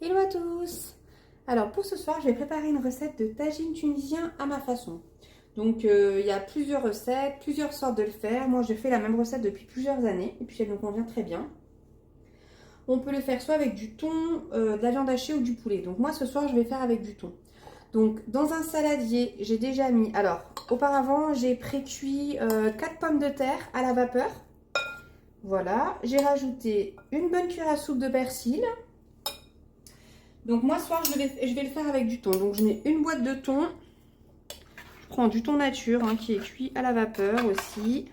Hello à tous! Alors pour ce soir, je vais préparer une recette de tagine tunisien à ma façon. Donc il y a plusieurs recettes, plusieurs sortes de le faire. Moi je fais la même recette depuis plusieurs années et puis elle me convient très bien. On peut le faire soit avec du thon, de la viande hachée ou du poulet. Donc moi ce soir je vais faire avec du thon. Donc dans un saladier, j'ai déjà mis... Alors auparavant j'ai pré-cuit 4 pommes de terre à la vapeur. Voilà, j'ai rajouté une bonne cuillère à soupe de persil. Donc moi ce soir je vais le faire avec du thon. Donc je mets une boîte de thon. Je prends du thon nature hein, qui est cuit à la vapeur aussi.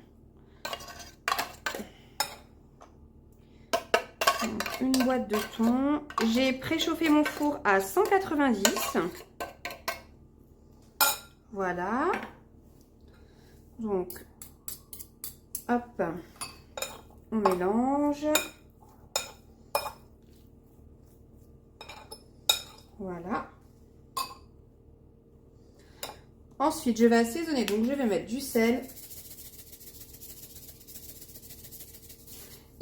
Donc, une boîte de thon. J'ai préchauffé mon four à 190. Voilà. Donc hop, on mélange. Voilà. Ensuite, je vais assaisonner. Donc, je vais mettre du sel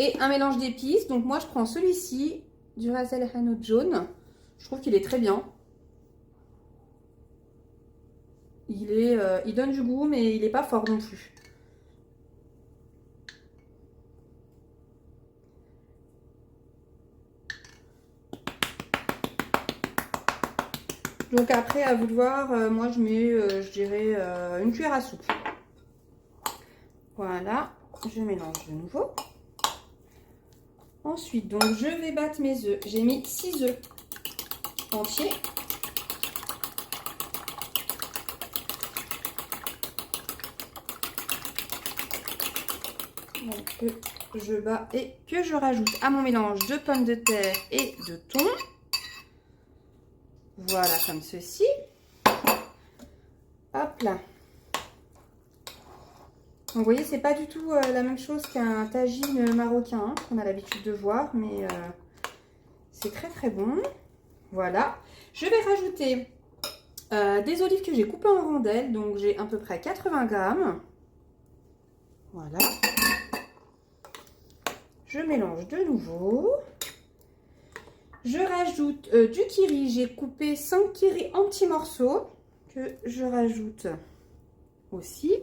et un mélange d'épices. Donc, moi, je prends celui-ci, du Ras El Hanout jaune. Je trouve qu'il est très bien. Il donne du goût, mais il n'est pas fort non plus. Donc après, à vous de voir, moi je mets, je dirais, une cuillère à soupe. Voilà, je mélange de nouveau. Ensuite, donc je vais battre mes œufs. J'ai mis 6 œufs entiers. Donc que je bats et que je rajoute à mon mélange de pommes de terre et de thon. Voilà, comme ceci. Hop là. Donc, vous voyez, c'est pas du tout la même chose qu'un tagine marocain hein, qu'on a l'habitude de voir, mais c'est très très bon. Voilà. Je vais rajouter des olives que j'ai coupées en rondelles, donc j'ai à peu près 80 grammes. Voilà. Je mélange de nouveau. Je rajoute du kiri. J'ai coupé 5 kiri en petits morceaux que je rajoute aussi.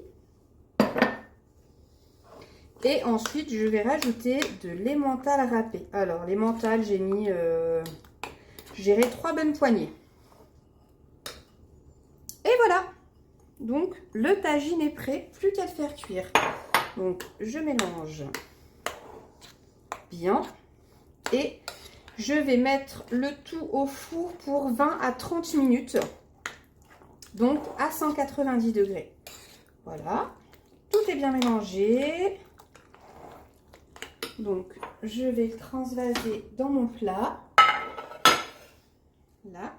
Et ensuite, je vais rajouter de l'emmental râpé. Alors, l'emmental, j'ai mis, je dirais, 3 bonnes poignées. Et voilà. Donc, le tagine est prêt. Plus qu'à le faire cuire. Donc, je mélange bien. Et je vais mettre le tout au four pour 20 à 30 minutes. Donc, à 190 degrés. Voilà. Tout est bien mélangé. Donc, je vais le transvaser dans mon plat. Là.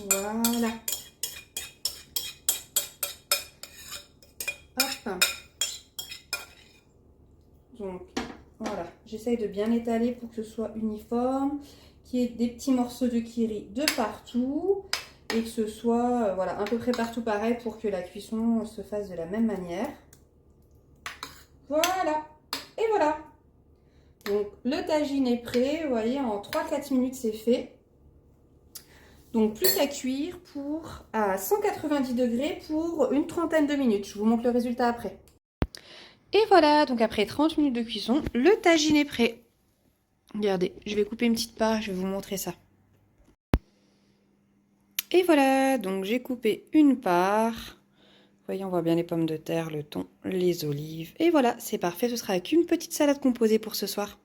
Voilà. Hop. Donc, voilà. J'essaye de bien étaler pour que ce soit uniforme, qu'il y ait des petits morceaux de kiri de partout et que ce soit voilà, à peu près partout pareil pour que la cuisson se fasse de la même manière. Voilà. Et voilà. Donc, le tagine est prêt. Vous voyez, en 3-4 minutes, c'est fait. Donc, plus qu'à cuire à 190 degrés pour une trentaine de minutes. Je vous montre le résultat après. Et voilà, donc après 30 minutes de cuisson, le tagine est prêt. Regardez, je vais couper une petite part, je vais vous montrer ça. Et voilà, donc j'ai coupé une part. Vous voyez, on voit bien les pommes de terre, le thon, les olives. Et voilà, c'est parfait, ce sera avec une petite salade composée pour ce soir.